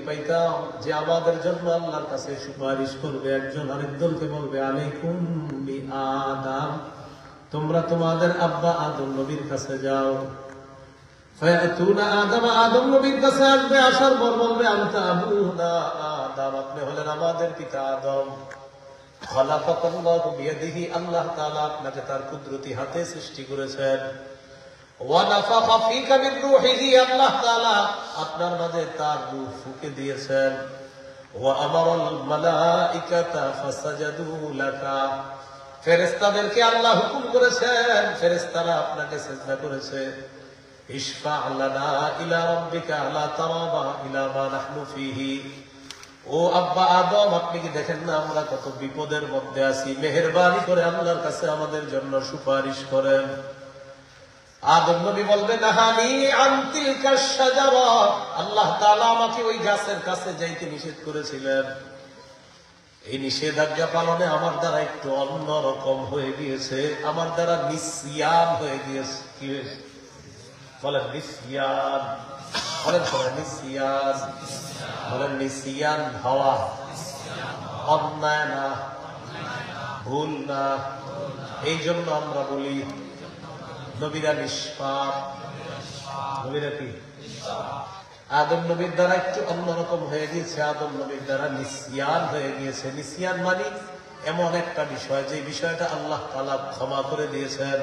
পাইতাম যে আমাদের জন্য আল্লাহর কাছে সুপারিশ করবে, একজন আরেক দলকে বলবে আলাইকুম বি আদম, তোমরা তোমাদের আব্বা আদম নবীর কাছে যাও। ফায়াতুনা আদম, আদম নবীর কাছে আসবে, আসার পর বলবে আনতা আবুনা আদম, আপনি হলেন আমাদের পিতা আদম। খালাকাকাল্লাহু বিয়াদিহি, আল্লাহ তাআলা আপনাকে তার কুদরতি হাতে সৃষ্টি করেছেন। ওয়া নাফাখা ফীকা মির রূহিহি, আল্লাহ তাআলা আপনার মাঝে তার রূহ ফুঁকে দিয়েছেন। ওয়া আমারাল মালাইকাতা ফাসাজাদু লাকা, ফেরেশতাদেরকে আল্লাহ হুকুম করেছেন, ফেরেশতারা আপনাকে সিজদা করেছে। ইশফা লানা ইলা রাব্বিকা লা তারাবা ইলা মা নাহনু ফীহি, ও আব্বা আদম, আপনি কি দেখেন না আমরা কত বিপদের মধ্যে আছি, মেহেরবানি করে আল্লাহর কাছে আমাদের জন্য সুপারিশ করেন। আদম নবী বলবেন নাহানি আন তিলকা শাজারা, আল্লাহ তাআলা আমাকে ওই গাছের কাছে যাইতে নিষেধ করেছিলেন। এই নিষেধাজ্ঞা পালনে আমার দ্বারা একটু অন্যরকম হয়ে গিয়েছে, আমার দ্বারা নিসিয়ান হয়ে গিয়েছে। কি হয়েছে বলেন? নিসিয়ান। বলেন সবাই নিসিয়ান। বলেন নিসিয়ান হওয়া, অন্যায় না, ভুল না। এই জন্য আমরা বলি নবীরা নিষ্পাপ। নবীরা কি? আদম নবীর দ্বারা একটু অন্যরকম হয়ে গিয়েছে, আদম নবীর দ্বারা নিসিয়ান হয়ে গিয়েছে। নিসিয়ান মানে এমন একটা বিষয় যে বিষয়টা আল্লাহ তাআলা ক্ষমা করে দিয়েছেন,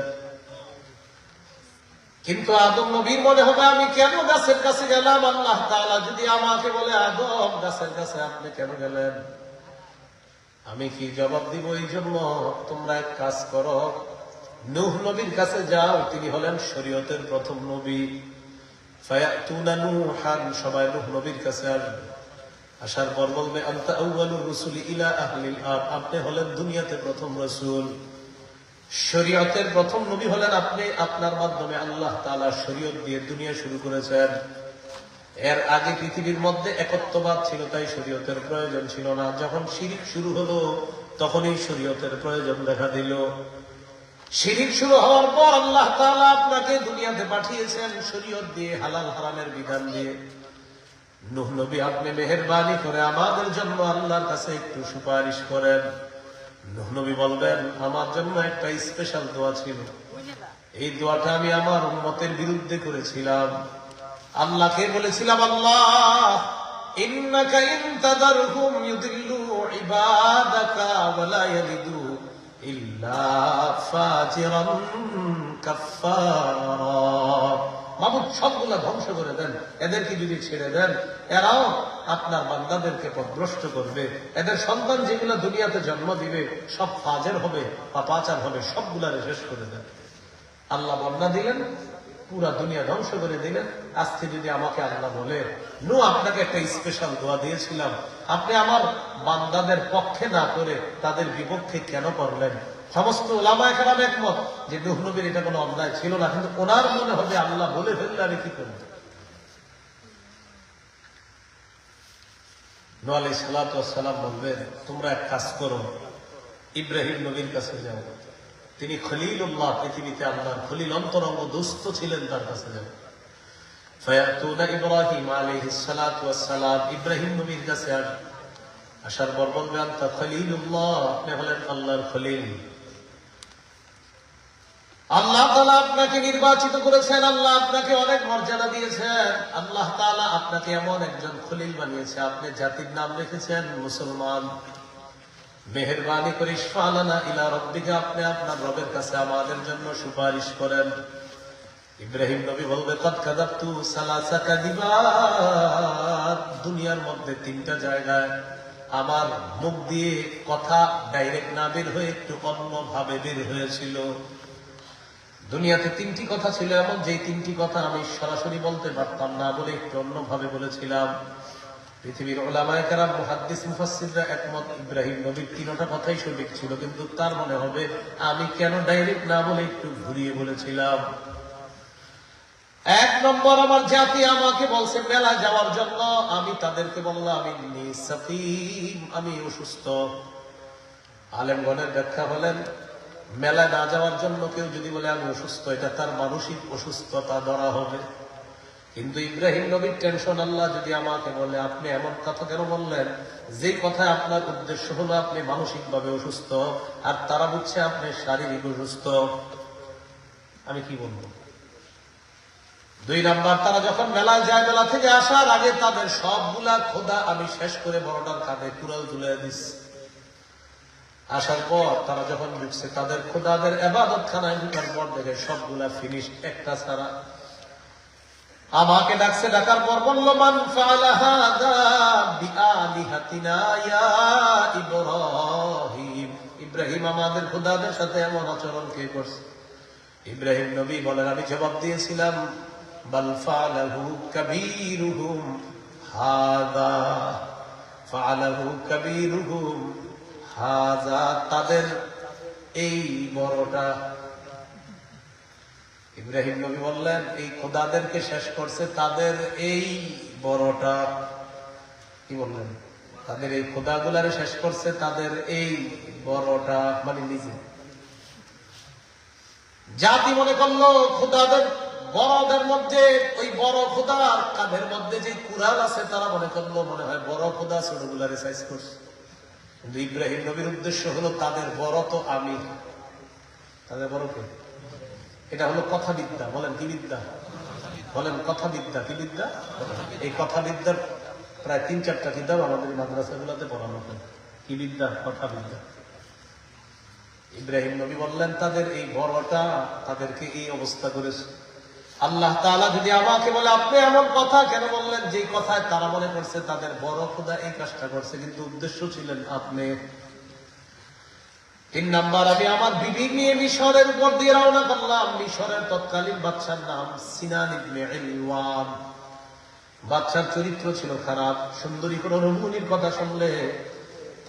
কিন্তু আদম নবীর মনে হবে আমি কেন গাছের কাছে গেলাম, আল্লাহ তাআলা যদি আমাকে বলে আদম গাছের কাছে আপনি কেন গেলেন, আমি কি জবাব দিব? এই জন্য তোমরা এক কাজ করো, নূহ নবীর কাছে যাও, তিনি হলেন শরীয়তের প্রথম নবী। ফায়াতুনা নূহান, সবাই নূহ নবীর কাছে আসবে, আসার পর বলবে আনতা আউয়ালুর রুসুলি ইলা আহলিল আরদ, আপনি হলেন দুনিয়াতে প্রথম রাসূল, শরীয়তের প্রথম নবী হলেন আপনি, আপনার মাধ্যমে আল্লাহ তাআলা শরীয়ত দিয়ে দুনিয়া শুরু করেছেন। এর আগে পৃথিবীর মধ্যে একত্ববাদ ছিল, তাই শরীয়তের প্রয়োজন ছিল না। যখন শিরক শুরু হলো তখনই শরীয়তের প্রয়োজন দেখা দিল। শিরক শুরু হওয়ার পর আল্লাহ তাআলা আপনাকে দুনিয়াতে পাঠিয়েছেন শরীয়ত দিয়ে, হালাল হারামের বিধান দিয়ে। নূহ নবী আপনি মেহেরবানি করে আমাদের জন্য আল্লাহর কাছে একটু সুপারিশ করেন। নূহ নবী বলবেন আমার জন্য একটা স্পেশাল দোয়া ছিল, এই দোয়াটা আমি আমার উম্মতের বিরুদ্ধে করেছিলাম। আল্লাহকে বলেছিলাম আল্লাহ ইন্নাকা ইন তাদারহুম ইউদিল্লু ইবাদাকা ওয়া লা ইয়ালিদু ইল্লা ফাজিরান কাফফারা, মাবুদ সবগুলা ধ্বংস করে দেন, এদেরকে যদি ছেড়ে দেন এরাও আপনার বান্দাদেরকে পথভ্রষ্ট করবে, এদের সন্তান যেগুলো দুনিয়াতে জন্ম দিবে সব ফাজের হবে, পাপাচার হবে, সবগুলারে শেষ করে দেন। আল্লাহ বন্যা দিলেন, পুরা দুনিয়া ধ্বংস করে দিলেন। আজকে যদি আমাকে আল্লাহ বলে নূহ আপনাকে একটা স্পেশাল দোয়া দিয়েছিলাম, আপনি আমার বান্দাদের পক্ষে না করে তাদের বিপক্ষে কেন করলেন? সমস্ত উলামায়ে কেরাম একমত যে নূহ নবীর এটা কোনো অন্যায় ছিল না, কিন্তু ওনার মনে হবে আল্লাহ বলে ফেললে আমি কি করব? নূহ আলাইহিস সালাতু ওয়াস সালাম বলবেন তোমরা এক কাজ করো, ইব্রাহিম নবীর কাছে যাও, তিনি খলিলুল্লাহ, পৃথিবীতে আল্লাহর খলিল, অন্তরঙ্গ দোস্ত ছিলেন, তার কাছে যাও। ফায়াতুনা ইব্রাহিম আলাইহিস সালাতু ওয়াস সালাম, ইব্রাহিম নবীর কাছে আসার পর বলবে আনতা খলিলুল্লাহ, আপনি হলেন আল্লাহর খলিল, আল্লাহ তাআলা আপনাকে নির্বাচিত করেছেন, আল্লাহ আপনাকে অনেক মর্যাদা দিয়েছেন, আল্লাহ তাআলা আপনাকে এমন একজন খলিল বানিয়েছে, আপনি জাতির নাম রেখেছেন মুসলমান। মেহেরবানি করে ইশফা লানা ইলা রাব্বিকা, আপনি আপনার রবের কাছে আমাদের জন্য সুপারিশ করেন। ইব্রাহিম নবী বলবে কদ কাযাবতু সালাসা কাযিবাত, দুনিয়ার মধ্যে তিনটা জায়গায় আমার মুখ দিয়ে কথা ডাইরেক্ট না বের হয়ে একটু অন্য ভাবে বের হয়েছিল। দুনিয়াতে তিনটি কথা ছিল এমন, যে তিনটি কথা আমি সরাসরি বলতে পারতাম না বলে একটু অন্যভাবে বলেছিলাম। পৃথিবীর উলামায়ে কেরাম মুহাদ্দিস মুফাসসিররা একমত ইব্রাহিম নবীর তিনটা কথাই সঠিক ছিল, কিন্তু তার মনে হবে আমি কেন ডাইরেক্ট না বলে একটু ঘুরিয়ে বলেছিলাম। এক নম্বর, আমার জাতি আমাকে বলছে মেলা যাওয়ার জন্য, আমি তাদেরকে বললাম ইন্নী সাকিম, আমি অসুস্থ। আলেমগণের ব্যাখ্যা হলেন মেলা না যাওয়ার জন্য কেউ যদি বলে আমি অসুস্থ, এটা তার মানসিক অসুস্থতা ধরা হবে। কিন্তু ইব্রাহিম নবীর টেনশন, আল্লাহ যদি আমাকে বলে আপনি এমন কথা কেন বললেন যে কথায় আপনার উদ্দেশ্য হলো আপনি মানসিকভাবে অসুস্থ, আর তারা বুঝছে আপনি শারীরিক অসুস্থ, আমি কি বলবো? 2 নাম্বার, তারা যখন মেলায় যায়, মেলা থেকে আসার আগে তাদের সবগুলা খোদা আমি শেষ করে বড়টার কাঁধে কুড়াল তুলে দিচ্ছি। আসার পর তারা যখন ঢুকছে তাদের খোদাদের ইবাদত খানায় ঢুকার পর দেখে সবগুলা ফিনিশ, একটা ছাড়া। আমাকে ডাকছে, ডাকার পর বলল, মান ফাআলা হাযা বিআলিহাতিনা ইয়া ইব্রাহিম, ইব্রাহিম আমাদের খোদাদের সাথে এমন আচরণ কে করছে? ইব্রাহিম নবী বলেন, আমি জবাব দিয়েছিলাম, বাল ফাআলাহু কাবীরুহুম হাযা, ফাআলাহু কাবীরুহুম হাযা, তাদের এই বড়টা। ইব্রাহিম নবী বললেন, এই খোদাদেরকে শেষ করছে তাদের এই বড়টা। কি বললেন? তাদের এই খোদাগুলারে শেষ করছে তাদের এই বড়টা, মানে নিজে। জাতি মনে করলো খোদাদের বড়দের মধ্যে ওই বড় খোদার কাঁধের মধ্যে যে কুড়াল আছে, তারা মনে করলো মনে হয় বড় খোদা ছোটগুলারে সাইজ করছে। কিন্তু ইব্রাহিম নবীর উদ্দেশ্য হলো তাদের বড় তো আমি, তাদের বড় কে? এটা হলো কথাবিদ্যা। বলেন কি বিদ্যা? বলেন কথাবিদ্যা। কি বিদ্যা? এই কথাবিদ্যার প্রায় 3-4টা কিতাব আমাদের মাদ্রাসাগুলোতে পড়ানো হয়। কি বিদ্যা? কথাবিদ্যা। ইব্রাহিম নবী বললেন, তাদের এই বড়টা তাদেরকে এই অবস্থা করেছে। আল্লাহ তাআলা যদি আমাকে বলে আপনি এমন কথা কেন বললেন যে কথায় তারা মনে করছে তাদের বড় খোদা এই কাজটা করছে, কিন্তু উদ্দেশ্য ছিলেন আপনি। 3 নাম্বার, আমি আমার বিবি নিয়ে মিশরের উপর দিয়ে রওনা করলাম। মিশরের তৎকালীন বাদশার নাম সিনান ইবনে ইলওয়ান। বাদশার চরিত্র ছিল খারাপ। সুন্দরী কোন রমণীর কথা শুনলে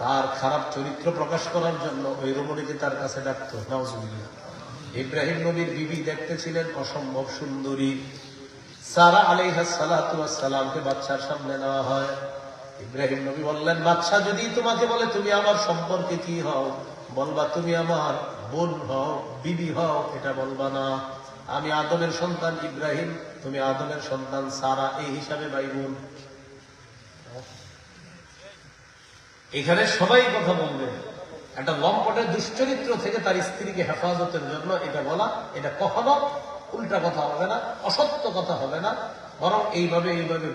তার খারাপ চরিত্র প্রকাশ করার জন্য ওই রমণীকে তার কাছে ডাকতো। নাউজুবিল্লাহ। ইব্রাহিম নবীর বিবি দেখতে ছিলেন অসম্ভব সুন্দরী। সারা আলাইহিস সালাতু ওয়াস সালামকে বাদশার সামনে নেওয়া হয়। ইব্রাহিম নবী বললেন, বাদশা যদি তোমাকে বলে তুমি আমার সম্পর্কে কি হও, বলবা তুমি আমার বোন হও, বিবি হও, এটা বলবা না। আমি আদমের সন্তান ইব্রাহিম, তুমি আদমের সন্তান সারা, এই হিসাবে ভাই বোন। এখানে সবাই কথা বলবে। একটা লম্পটের দুশ্চরিত্র থেকে তার স্ত্রীকে হেফাজতের জন্য এটা বলা, এটা কখনো উল্টা কথা হবে না, অসত্য কথা হবে না, বরং এইভাবে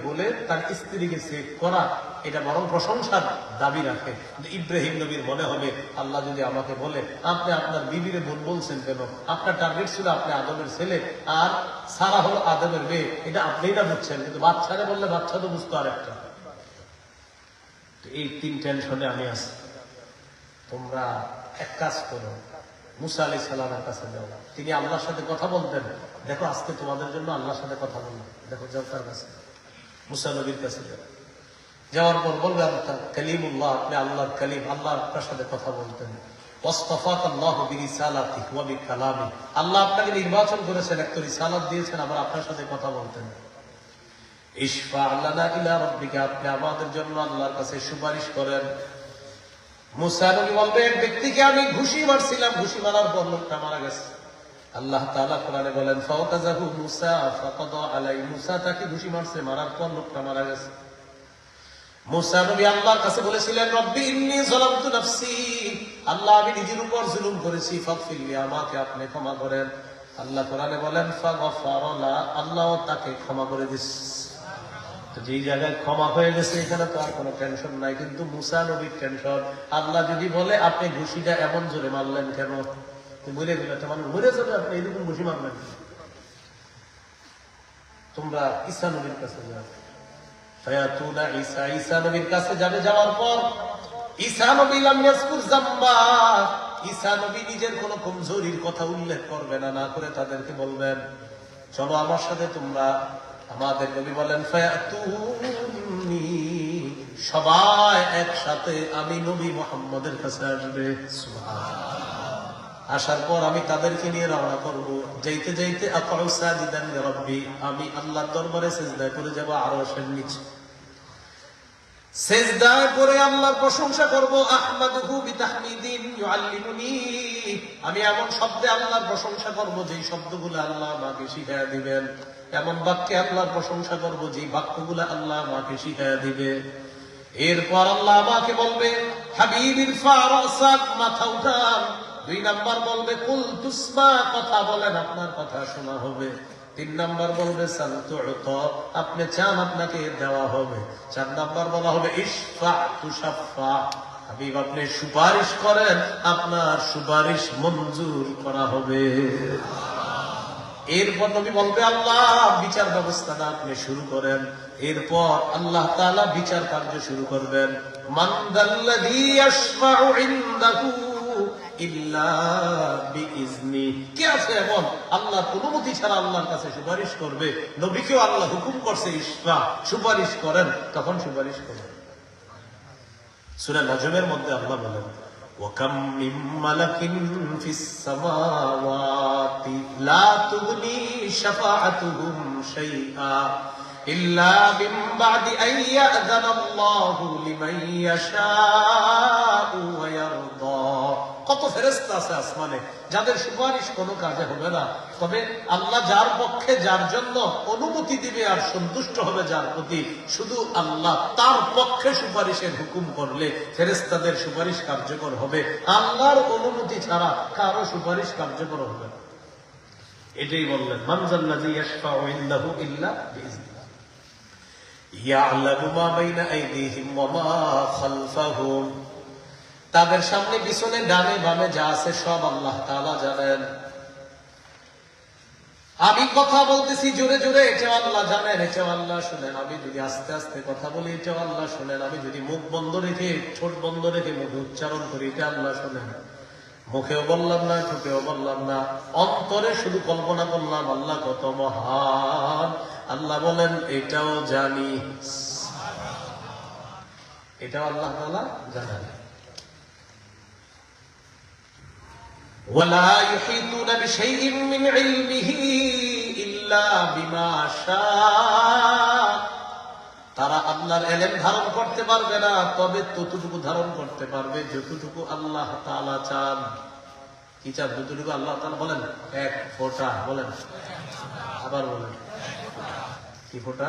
বলে তার স্ত্রীকে সেভ করা, এটা বরং প্রশংসার দাবি রাখে। ইব্রাহিম নবীর মনে হবে, আল্লাহ যদি আমাকে বলে আপনি আপনার বিবিরে বোন বলছেন কেন? আপনার টার্গেট ছিল আপনি আদমের ছেলে, আর সারা হলো আদমের মেয়ে, এটা আপনিই না বুঝছেন, কিন্তু বাচ্চারে বললে বাচ্চা তো বুঝতো আরেকটা। এই 3 টেনশনে আমি আছি। তোমরা এক কাজ করো, মুসা আলাইহিস সালামের কাছে যাও, তিনি আল্লাহর সাথে কথা বলতেন। দেখো আজকে তোমাদের জন্য আল্লাহর সাথে কথা বলবো, দেখো যাও তার কাছে, মুসা নবীর কাছে যাও। যাওয়ার পর বলবে কালিমুল্লাহ, আপনি আল্লাহর কালিম, আল্লাহ আপনার সাথে কথা বলতেন। ওয়াসতাফাকাল্লাহু বিরিসালাতিহি ওয়া বিকালামিহি, আল্লাহ আপনাকে নির্বাচন করেছেন, একটা রিসালাত দিয়েছেন, আবার আপনার সাথে কথা বলতেন। ইশফা লানা ইলা রাব্বিকা, আপনি আমাদের জন্য আল্লাহর কাছে সুপারিশ করেন। মুসা নবী বলবে, এক ব্যক্তিকে আমি ঘুষি মারছিলাম, ঘুষি মারার পর লোকটা মারা গেছে। আল্লাহ তাআলা কোরআনে বলেন, ফাওকাযাহু মুসা ফাকাদা আলাই, মুসা তাকে ঘুষি মারছে, মারার পর লোকটা মারা গেছে। মুসা নবী আল্লাহর কাছে বলেছিলেন, রব্বি ইন্নী যালামতু নাফসি, আল্লাহ আমি নিজের উপর জুলুম করেছি, ফাগফিরলি, আমাকে আপনি ক্ষমা করেন। আল্লাহ কোরআনে বলেন, ফাগফারা লা, আল্লাহ তাকে ক্ষমা করে দিয়েছে। তো যেই জায়গায় ক্ষমা হয়ে গেছে এখানে তো আর কোনো টেনশন নাই, কিন্তু মুসা নবীর টেনশন। আল্লাহ যদি বলে আপনি ঘুষিটা এমন জোরে মারলেন কেন? মরে গেলে একটা মানুষ মরে যাবে, আপনি এরকম ঘুষি মারলেন। তোমরা ঈসা নবীর কাছে যাও, ফায়াতুনা ঈসা, ঈসা নবীর কাছে যাবে। যাওয়ার পর ঈসা নবী লাম ইয়াজকুর যামবা, ঈসা নবী নিজের কোন কমজোরির কথা উল্লেখ করবে না, না করে তাদেরকে বলবেন চলো আমার সাথে তোমরা। আমাদের নবী বলেন, ফায়াতুনি, সবাই একসাথে আমি নবী মুহাম্মদের কাছে আসবে। সুবহানাল্লাহ। আসার পর আমি তাদেরকে নিয়ে রওনা করব। যাইতে যাইতে আকাউ সাজিদান লিরাব্বি, আমি আল্লাহর দরবারে সিজদা করে যাব আরশের নিচে। সিজদায় পড়ে আল্লাহর প্রশংসা করব। আহমাদুহু বিতাহমিদিন ইউআল্লিমুনি, আমি এমন শব্দে আল্লাহর প্রশংসা করব যেই শব্দগুলো আল্লাহ আমাকে শিখিয়ে দিবেন। এমন বাক্যে আল্লাহর প্রশংসা করব যে বাক্যগুলো আল্লাহ আমাকে শিখাইয়া দিবে। এরপর আল্লাহ আমাকে বলবে হাবিবির ফারাসাক, মাথা উঠান। 2 নাম্বার বলবে কুল তুসমা, কথা বলেন, আপনার কথা শোনা হবে। 3 নাম্বার বলবে সাল তুতা, আপনি চান আপনাকে দেওয়া হবে। 4 নাম্বার বলা হবে ইশফা তুশাফা, হাবিব আপনি সুপারিশ করেন, আপনার সুপারিশ মঞ্জুর করা হবে। এরপর নবী বলবে আল্লাহ বিচার ব্যবস্থাটা আপনি শুরু করেন। এরপর আল্লাহ তাআলা বিচার কার্য শুরু করবেন। মান দাল্লাযী ইয়াশফাউ ইনদাহু ইল্লা বিইজনি, কে আছে এমন আল্লাহর অনুমতি ছাড়া আল্লাহর কাছে সুপারিশ করবে? নবীকেও আল্লাহ হুকুম করছে ইশফা, সুপারিশ করেন, তখন সুপারিশ করেন। সূরা নাজমের মধ্যে আল্লাহ বলেন ওয়াকাম মিন মালাকিন ফিস সামাওয়াতি লা তুগনি শাফাআতুহুম শাইআ ইল্লা মিন বাদি আন ইয়াযানাল্লাহু লিমান ইয়াশাউ ওয়া ইয়ারদা। কত ফেরেশতা আছে আসমানে যাদের সুপারিশ কোনো কাজে হবে না, তবে আল্লাহ যার পক্ষে যার জন্য অনুমতি দিবে আর সন্তুষ্ট হবে যার প্রতি, শুধু আল্লাহ তার পক্ষে সুপারিশের হুকুম করলে ফেরেশতাদের সুপারিশ কার্যকর হবে। আল্লাহর অনুমতি ছাড়া কারো সুপারিশ কার্যকর হবে না। এটাই বললেন মান যাল্লাযী ইয়াশফাউ ইনদাহু ইল্লা বিইজনিহি ইয়া'লামু মা বাইনা আইদিহিম ওয়া মা খালফাহুম, তাদের সামনে পিছনে ডানে বামে যা আছে সব আল্লাহ তাআলা জানেন। আমি কথা বলতেছি জোরে জোরে, এটাও আল্লাহ জানেন, এটাও আল্লাহ শুনেন। আমি যদি আস্তে আস্তে কথা বলি, এটাও আল্লাহ শুনেন। আমি যদি মুখ বন্ধ রেখে, ঠোঁট বন্ধ রেখে মুখে উচ্চারণ করি, এটা আল্লাহ শুনেন। মুখেও বললাম না, ঠোঁটেও বললাম না, অন্তরে শুধু কল্পনা করলাম আল্লাহ কত মহান। আল্লাহ বলেন এটাও জানি, এটাও আল্লাহ তাআলা জানেন। ولا يحيطون بشيء من علمه إلا بما شاء, তারা আল্লাহর ইলম ধারণ করতে পারবে না, তবে ততটুকু ধারণ করতে পারবে যতটুকু আল্লাহ তাআলা চান। কি চান? যতটুকু আল্লাহ তাআলা বলেন। 1 ফোঁটা বলেন, আবার বলেন কি ফোঁটা?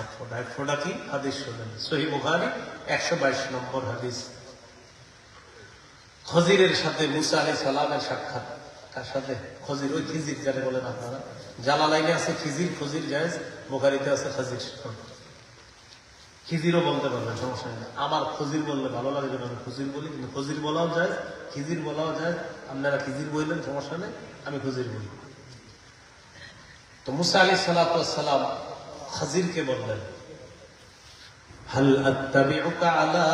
1 ফোঁটা। 1 ফোঁটা কি? হাদিস শুনেন, সহিহ বুখারী 122 নম্বর হাদিস। খজিরের সাথে মুসা আলাইহিস সালামের সাক্ষাৎ। কার সাথে? খজির, ওই খিজির যারে বলেন আপনারা। জালালাইনে আছে খিজির, খজির জায়েজ, বুখারীতে আছে খজির। খিজিরও বলতে পারবেন, সমস্যা নেই। আমার খজির বললে ভালো লাগে যেন আমি খজির বলি, কিন্তু খজির বলাও যায়, খিজির বলাও যায়। আপনারা খিজির বললেন, সমস্যা নেই, আমি খজির বলি। তো মুসা আলাইহিস সালাম খজিরকে বললেন হাল আত্তাবিউকা আলা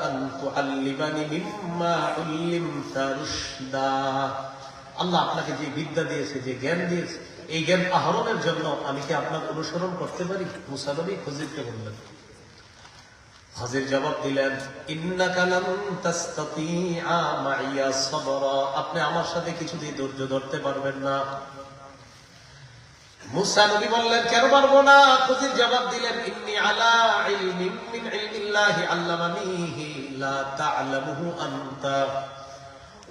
আন তুআল্লিমানি মিম্মা উল্লিমতা রুশদা, আল্লাহ আপনাকে যে বিদ্যা দিয়েছে, যে জ্ঞান দিয়েছে, এই জ্ঞান আহরণের জন্য আমি কি আপনার অনুসরণ করতে পারি? মুসা নবী খজিরকে বললেন। খজির জবাব দিলেন ইন্নাকা লান তাসতাতিআ মাইয়া সাবরা, আপনি আমার সাথে কিছুতেই ধৈর্য ধরতে পারবেন না। মুসা নবী বললেন কেন পারবো না? খজির জবাব দিলেন ইন্নী আলা ইলমিন মিন ইলমিল্লাহি আল্লামানিহি লা তা'লামুহু আনতা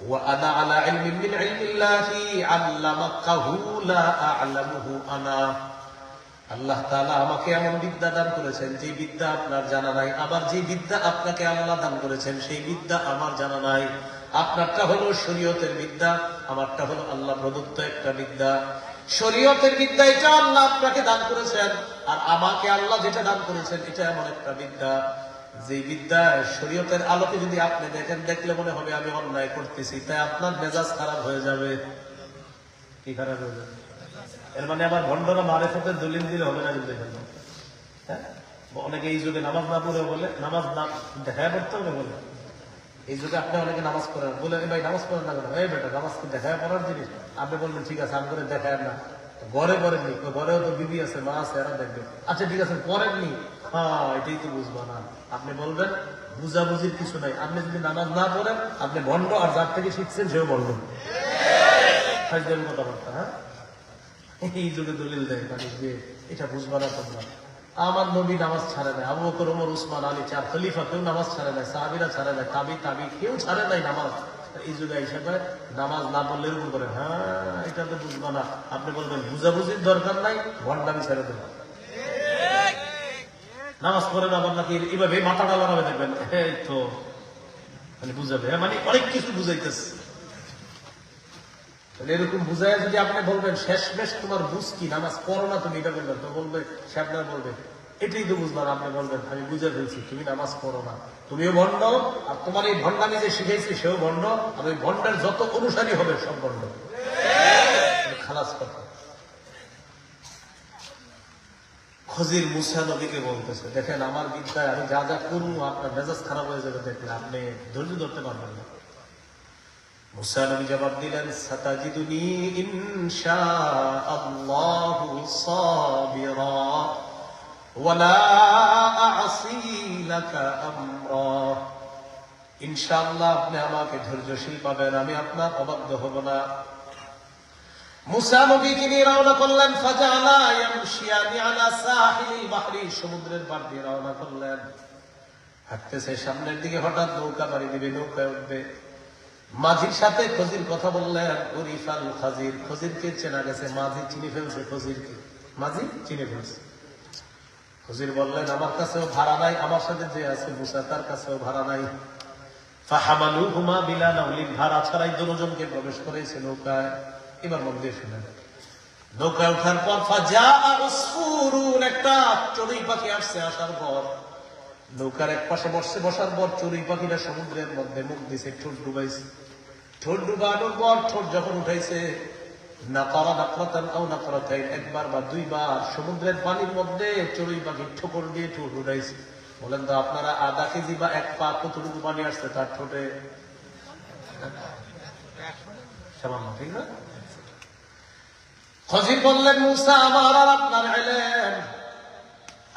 ওয়া আনা আলা ইলমিন মিন ইলমিল্লাহি আল্লামাকাহু লা আ'লামুহু আনা। আল্লাহ তাআলা আমাকে এমন বিদ্যা দান করেছেন যে বিদ্যা আপনার জানা নাই, আবার যে বিদ্যা আপনাকে আল্লাহ দান করেছেন সেই বিদ্যা আমার জানা নাই। আপনারটা হলো শরীয়তের বিদ্যা, আমারটা হলো আল্লাহ প্রদত্ত একটা বিদ্যা। শরীয়তের বিদ্যা এটা আল্লাহ আপনাকে দান করেছেন, আর আমাকে আল্লাহ যেটা দান করেছেন এটা এমন একটা বিদ্যা যে বিদ্যা শরীয়তের আলোকে যদি আপনি দেখেন, দেখলে মনে হবে আমি অন্যায় করতেছি, তাই আপনার মেজাজ খারাপ হয়ে যাবে। কি খারাপ হয়ে যাবে? এর মানে আবার ভণ্ডরা মারেফতের দলিল দিলে হবে না, কিন্তু এখানে হ্যাঁ অনেকে এই যুগে নামাজ না পড়ে বলে, নামাজ না দেখা পড়তে হবে বলে। এই যুগে আপনি অনেকে নামাজ পড়েন, বলে ভাই নামাজ পড়েন না কেন? এই বেটা নামাজ কি দেখা পড়ার জিনিস? আপনি বলবেন ঠিক আছে আমি করে দেখায় না, ঘরে পড়েননি, ঘরেও তো বিবি আছে, মা আছে, এরা দেখবে। আচ্ছা ঠিক আছে পড়েননি, হ্যাঁ এটাই তো বুঝবো না। আপনি বলবেন বুঝাবুঝির কিছু নাই, আপনি যদি নামাজ না পড়েন আপনি ভণ্ড, আর যার থেকে শিখছেন সেও ভণ্ড। কথাবার্তা হ্যাঁ এই যুগে দলিল দেয় মানে যে এটা বুঝবা না তোমরা। আমার নবী নামাজ ছাড়ে নাই, আবু বকর, ওমর, উসমান, আলী 4 খলিফা কেউ নামাজ ছাড়ে নাই, সাহাবীরা ছাড়ে নাই, তাবি কেউ ছাড়ে নাই নামাজ। এই যুগে হিসাবে নামাজ না পড়লে এরকম করে, হ্যাঁ এটা তো বুঝবো না। আপনি বলবেন বুঝাবুঝির দরকার নাই, ভণ্ডামি ছেড়ে দেবেন। নামাজ পড়ে না নাকি এইভাবে মাথাটা লড়াবে, দেখবেন এই তো মানে বুঝাবে, মানে অনেক কিছু বুঝাইতেছে। এরকম বুঝাই যদি আপনি বলবেন শেষমেশ তোমার বুঝ কি, নামাজ পড়ো না তুমি, এটা বলবেন, তো বলবে সে আপনার বলবে এটাই তো বুঝলাম। আপনি বলবেন আমি বুঝে ফেলছি, তুমি নামাজ পড়ো না, তুমিও ভণ্ড, আর তোমার এই ভণ্ডামি যে শিখেছি সেও ভণ্ড, আর ওই ভণ্ডের যত অনুসারী হবে সব ভণ্ড। খালাস কথা। খজির মুসা নবীকে বলতেছে, দেখেন আমার বিদ্যায় আমি যা যা করবো আপনার মেজাজ খারাপ হয়ে যাবে, দেখলে আপনি ধৈর্য ধরতে পারবেন না। মুসা নবী জবাব দিলেন, সাতাজিদুনি ইনশাআল্লাহু সাবিরা ওয়ালা আ'সি লাকা আমরা। ইনশাআল্লাহ আপনি আমাকে ধৈর্যশীল পাবেন, আমি আপনার অবাধ্য হব না। মুসা নবীকে নিয়ে রওনা করলেন, ফাজালা ইয়ামশিয়ানি আলা সাহিলিল বাহরি, সমুদ্রের পার দিয়ে রওনা করলেন। হাঁটতেছে সামনের দিকে, হঠাৎ নৌকা পাড়ি দিবে, নৌকায় উঠবে। মাঝির সাথে খজির কথা বললেন, উরিফাল খাজির, খজিরকে চেনা গেছে, মাঝি চিনে ফেলছে খজিরকে, মাঝি চিনে ফেলছে। খজির বললেন, আমার কাছেও ভাড়া নাই, আমার সাথে যে আছে মুসা তার কাছেও ভাড়া নাই। ফাহামালুহুমা বিলা নাউলিন, ভাড়া ছাড়াই দুজনকে প্রবেশ করেছে নৌকায়। এবার মন দিয়ে শুনেন, নৌকায় ওঠার পর ফাজাআ উসফুরুন, একটা চড়ুই পাখি আসছে। আসার পর নৌকার এক পাশে বসছে, বসার পর চড়ুই পাখিটা সমুদ্রের মধ্যে মুখ দিছে, ঠোঁট ডুবাইছে। ঠোঁট ডুবানোর পর ঠোঁট যখন উঠাইছে, নাকারা নাকরাতান আও নাকরাতাইন, একবার বা দুইবার সমুদ্রের পানির মধ্যে চড়ুই পাখি ঠোকর দিয়ে ঠোঁট উঠাইছে। বলেন তো আপনারা আধা কেজি বা এক পা কতটুকু পানি আসছে তার ঠোঁটে? সামান্য, ঠিক না? খজির বললেন, মুসা আমার আর আপনার এলেম,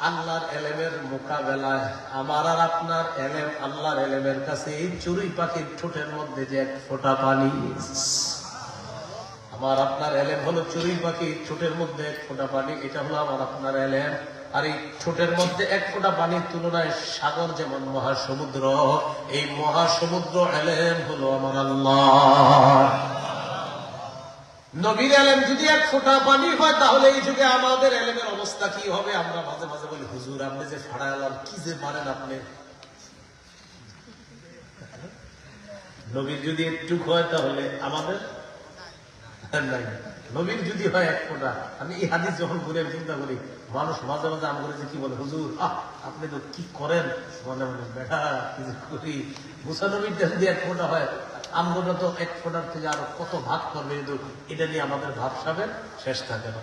আল্লাহর এলেমের মোকাবেলায় আমার আর আপনার এলেম আল্লাহর এলেমের কাছে এই চড়ুই পাখির ঠোঁটের মধ্যে যে এক ফোঁটা পানি, আমার আপনার এলেম হলো চড়ুই পাখির ঠোঁটের মধ্যে এক ফোঁটা পানি, এটা হলো আমার আপনার এলেম। আর এই ঠোঁটের মধ্যে এক ফোঁটা পানির তুলনায় সাগর যেমন মহাসমুদ্র, এই মহাসমুদ্র এলেম হলো আমার আল্লাহ। নবীর এলেম যদি এক ফোঁটা পানি হয়, তাহলে এই যুগে আমাদের এলেমের অবস্থা কি হবে? আমরা মাঝে মাঝে বলি, হুজুর আপনি যে ফাড়ালাম, কি যে পারেন আপনি। নবীর যদি একটু হয় তাহলে আমাদের নাই। নবীর যদি হয় এক ফোঁটা, আমি এই হাদিস যখন ঘুরে চিন্তা করি, মানুষ মাঝে মাঝে আমাদের যে কি বলে, হুজুর আপনি তো কি করেন, মনে মনে বেটা কি করি। মুসা নবীর যদি এক ফোঁটা হয়, আমরা তো এক ফোঁটার থেকে আরো কত ভাগ করবে, কিন্তু এটা নিয়ে আমাদের ভাবসাবের শেষ থাকে না।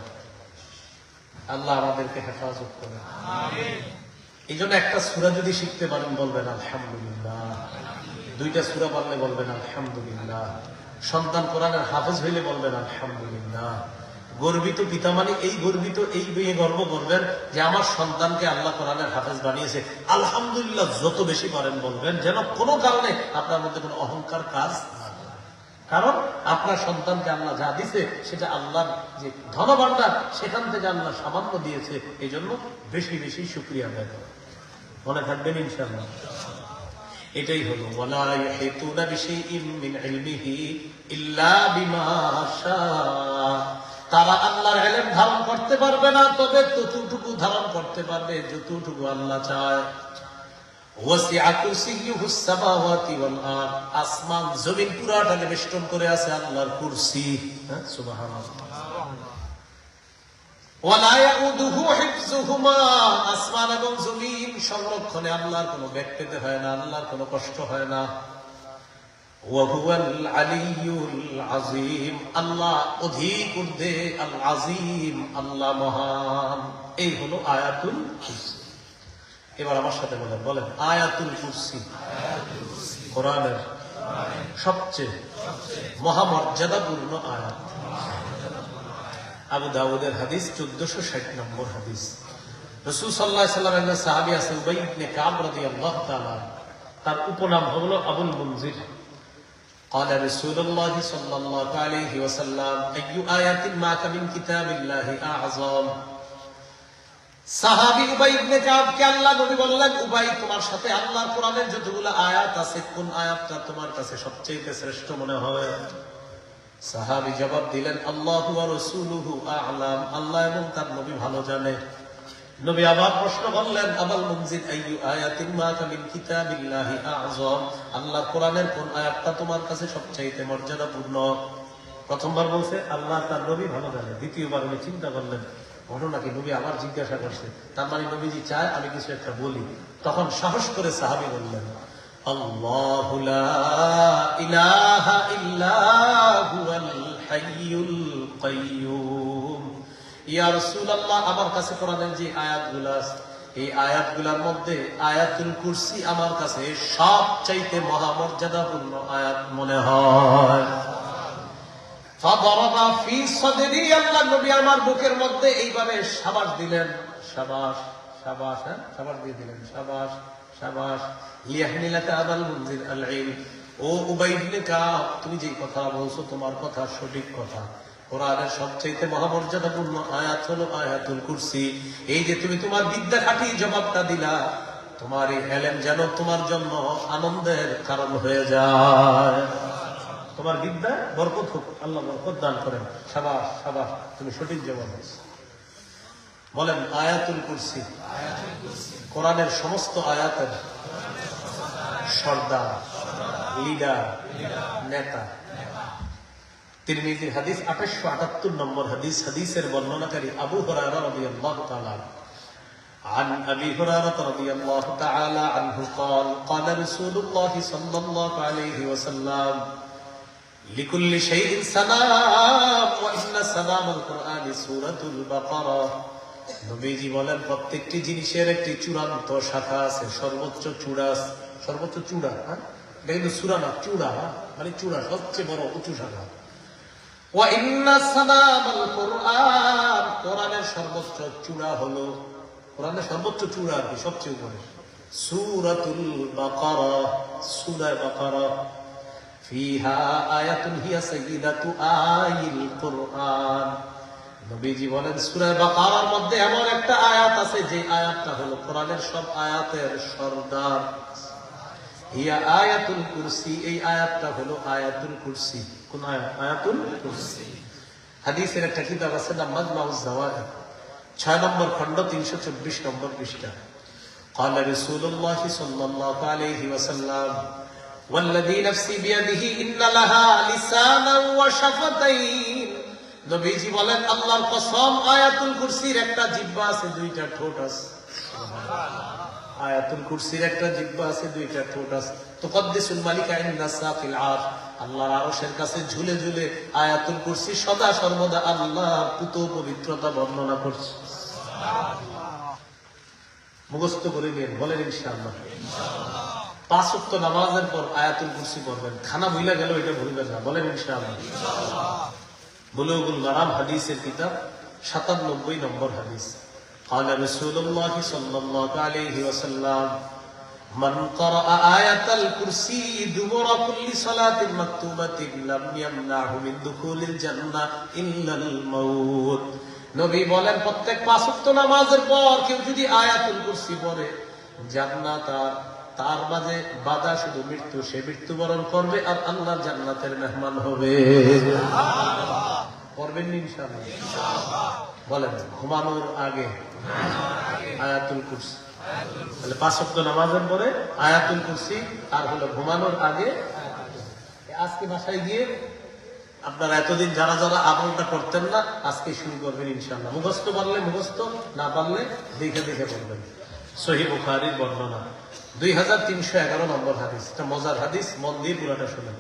আল্লাহ আমাদেরকে হেফাজত করে। এই জন্য একটা সূরা যদি শিখতে পারেন বলবেন আলহামদুলিল্লাহ, দুইটা সূরা পারলে বলবেন আলহামদুলিল্লাহ, সন্তান কোরআনের হাফেজ হইলে বলবেন আলহামদুলিল্লাহ। গর্বিত পিতা মানে এই গর্বিত, এই নিয়ে গর্ব করবেন যে আমার সন্তানকে আল্লাহ কোরআনের হাফেজ বানিয়েছে। আলহামদুলিল্লাহ যত বেশি পারেন বলবেন, যেন কোনো কারণে আপনার মধ্যে কোনো অহংকার কাজ না করে। কারণ আপনার সন্তানকে আল্লাহ যা দিছে সেটা আল্লাহর যে ধনভাণ্ডার, সেখান থেকে আল্লাহ সামান্য দিয়েছে, এই জন্য বেশি বেশি শুকরিয়া আদায় করেন। মনে থাকবেন ইনশাআল্লাহ। এটাই হলো ওয়ালা ইয়াহিতুনা বিশাইইন মিন ইলমিহি ইল্লা বিমা শাআ। তারা আল্লাহর ইলম ধারণ করতে পারবে না, তবে ততটুকু ধারণ করতে পারবে যতটুকু আল্লাহ চায়। ওয়াসিআ কুরসিয়্যুহুস সামাওয়াতি ওয়াল আরদ, আসমান জমিন পুরাটাকে বেষ্টন করে আছে আল্লাহর কুরসি। সুবহানাল্লাহ। ওয়ালা ইয়াউদুহু হিফযুহুমা, আসমান এবং জমিন সংরক্ষণে আল্লাহর কোনো ব্যাগ পেতে হয় না, আল্লাহর কোনো কষ্ট হয় না। ওয়া হুয়াল আলিয়্যুল আযীম, আল্লাহ অধিক ঊর্ধ্বে, আল আযীম, আল্লাহ মহান। এই হলো আয়াতুল কুরসি। এবার আমার সাথে বলেন আয়াতুল কুরসি কোরআনের সবচেয়ে মহামর্যাদাপূর্ণ আয়াত। আবু দাউদের হাদিস 1460 নম্বর হাদিস। রাসূল সাল্লাল্লাহু আলাইহি ওয়াসাল্লামের সাহাবী আছে উবাই ইবনে কাব রাদিয়াল্লাহু তাআলা, তার উপনাম হলো আবুল মুনজির। قال رسول الله صلى الله عليه وسلم أي آية معك من كتاب الله أعظم সাহাবী উবাই ইবনে কাবকে আল্লাহ নবী বললেন, উবাই, তোমার সাথে আল্লাহর কোরআনের যতগুলো আয়াত আছে কোন আয়াতটা তোমার কাছে সবচেয়ে শ্রেষ্ঠ মনে হয়? সাহাবী জবাব দিলেন, আল্লাহু ওয়া রাসূলুহু আ'লাম, আল্লাহ এবং তার নবী ভালো জানে। নবী আবার প্রশ্ন করলেন, আবাল মুনজিল আইয়ু আয়াতিন মাকা মিন কিতাবিল্লাহি আ'যাম, আল্লাহর কোরআনের কোন আয়াতটা তোমার কাছে সবচেয়ে মর্যাদাপূর্ণ? প্রথমবার বলছে আল্লাহ তার নবী ভালো জানে, দ্বিতীয়বার উনি চিন্তা করলেন ঘটনা কি, নবী আবার জিজ্ঞাসা করছে, তার মানে নবীজি চায় আমি কিছু একটা বলি। তখন সাহস করে সাহাবী বললেন, আল্লাহু লা ইলাহা ইল্লা হুয়াল হাইয়ুল কাইয়্যুম। ইয়া রাসূলুল্লাহ, আমার কাছে কোরআনের যে আয়াতগুলো আছে এই আয়াতগুলোর মধ্যে আয়াতুল কুরসি আমার কাছে সবচাইতে মহামর্যাদাপূর্ণ আয়াত মনে হয়। ফাদারাবা ফি সাদরি, আল্লাহ নবী আমার বুকের মধ্যে এইভাবে শাবাশ দিলেন, শাবাশ শাবাশ, শাবাশ দিয়ে দিলেন, শাবাশ শাবাশ। লিয়াহমিলাকা আবাল মুনজির আল ইলম, ও উবাই ইবনে কাব, তুমি যে কথা বলছো তোমার কথা সঠিক কথা। কোরআনের সবচেয়ে মহামর্যাদাপূর্ণ আয়াত হলো আয়াতুল কুরসি। এই যে তুমি তোমার বিদ্যা খাটিয়ে জবাবটা দিলা, তোমার এই ইলম যেন তোমার জন্য আনন্দের কারণ হয়ে যায়। তোমার বিদ্যা বরকত হোক, আল্লাহ বরকত দান করেন। শাবাশ শাবাশ, তুমি সঠিক জবাব দিয়েছো। বলেন, আয়াতুল কুরসি কোরআনের সমস্ত আয়াতের সর্দার, লিডার, নেতা। তিরমিজির হাদিস 878 নম্বর হাদিস, হাদিসের বর্ণনাকারী আবু হুরায়রা রাদিয়াল্লাহু তাআলা عن أبي هريرة رضي الله تعالى عنه قال قال رسول الله صلى الله عليه وسلم لكل شيء سلام وإن سلام القرآن سورة البقرة। নবীজি বলেন, প্রত্যেকটি জিনিসের একটি চূড়ান্ত শাখা আছে, সর্বোচ্চ চূড়া, সর্বোচ্চ চূড়া, হ্যাঁ এটা কিন্তু সূরা না, চূড়া, মানে চূড়া, সবচেয়ে বড় উঁচু শাখা। ওয়া ইন্না সালামাল কুরআন, কোরআনের সর্বোচ্চ চূড়া হলো, কোরআনের সর্বোচ্চ চূড়া আর কি, সবচেয়ে উপরে সূরাতুল বাকারা, সূরা বাকারা। ফিহা আয়াতুন হিয়া সাইয়্যিদাতু আইল কুরআন। নবীজি বলেন, সূরা বাকারার মধ্যে এমন একটা আয়াত আছে যে আয়াতটা হলো কোরআনের সব আয়াতের সর্দার। হিয়া আয়াতুল কুরসি, এই আয়াতটা হলো আয়াতুল কুরসি। কোন আয়াত? আয়াতুল কুরসি। হাদিসের একটা কিতাব আছে নাম মাজমাউজ যাওয়ায়েদ, 6 নম্বর খণ্ড 324 নম্বর পৃষ্ঠা। قال رسول الله صلى الله عليه وسلم والذي نفسي بيده إن لها لسانا وشفتين। নবীজি বলেন, আল্লাহর কসম, আয়াতুল কুরসির একটা জিহ্বা আছে, দুইটা ঠোঁট আছে। আয়াতুল কুরসির একটা জিহ্বা আছে, দুইটা ঠোঁট আছে। তুকদ্দিসুল মালিকা ইনদা সাফিল আরশ, আল্লাহর আরশের কাছে ঝুলে ঝুলে আয়াতুল কুরসি সদা সর্বদা আল্লাহর পুত পবিত্রতা বর্ণনা করছে। মুখস্থ করে নিন, বলেন ইনশাআল্লাহ। 5 ওয়াক্ত নামাজের পর আয়াতুল কুরসি পড়বেন, খানা ভুলে গেল এটা ভুলবেন না, বলেন ইনশাআল্লাহ। বুলুগুল মারাম হাদিসের কিতাব 97 নম্বর হাদিস। قال رسول الله صلى الله عليه وسلم من قرأ آية الكرسي دبر كل صلاة مكتوبة لم يمنعه من دخول الجنة إلا الموت। নবী বলেন, প্রত্যেক 5 ওয়াক্ত নামাজের পর কেউ যদি আয়াতুল কুরসি পড়ে, জান্নাত তার মাঝে বাধা শুধু মৃত্যু, সে মৃত্যুবরণ করবে আর আল্লাহর জান্নাতের মেহমান হবে। পড়বেন ইনশাআল্লাহ। বলেন, ঘুমানোর আগে আয়াতুল কুরসি, তাহলে 5 ওয়াক্ত নামাজের পরে আয়াতুল কুরসি, আর হলো ঘুমানোর আগে। আজকে বাসায় গিয়ে আপনারা এতদিন যারা যারা আমলটা করতেন না, আজকে শুরু করবেন ইনশাআল্লাহ। মুখস্থ পারলে মুখস্থ, না পারলে দেখে দেখে পড়বেন। সহিহ বুখারীর বর্ণনা 2311 নম্বর হাদিস। এটা মজার হাদিস, মন দিয়ে পুরোটা শুনেন।